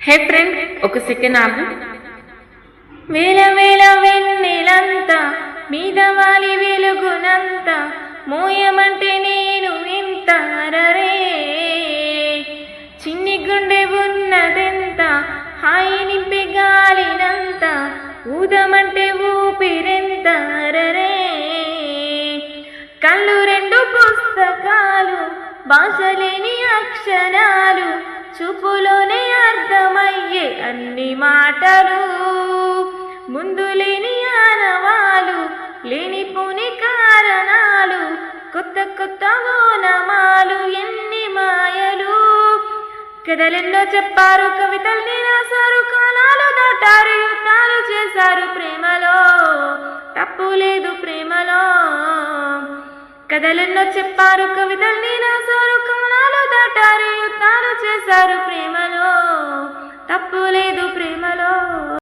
హే friend, ఒక second ఆగు. వేల వేల వెన్నెలంతా మీద వాలి వెలుగునంత మోయమంటే నేను ఇంత అరరే. చిన్ని గుండె ఉన్నదెంత హాయి నింపే గాలినంత ఊదమంటే ఊపిరెంత అరరే. కళ్ళు రెండు పుస్తకాలు భాషలేని అక్షరాలు చూపులోనే అర్థమయ్యే అన్ని మాటలు ముందు లేని ఆనవాలు లేనిపోని కారణాలు కొత్త కొత్త ఓనమాలు ఎన్ని మాయలు. కథలెన్నో చెప్పారు, కవితల్ని రాశారు, కాలాలు దాటారు, యుద్ధాలు చేశారు ప్రేమలో, తప్పు లేదు ప్రేమలో. కథలెన్నో చెప్పారు, కవితల్ని రాశారు, కాలాలు దాటారు, యుద్ధాలు చేశారు ప్రేమలో.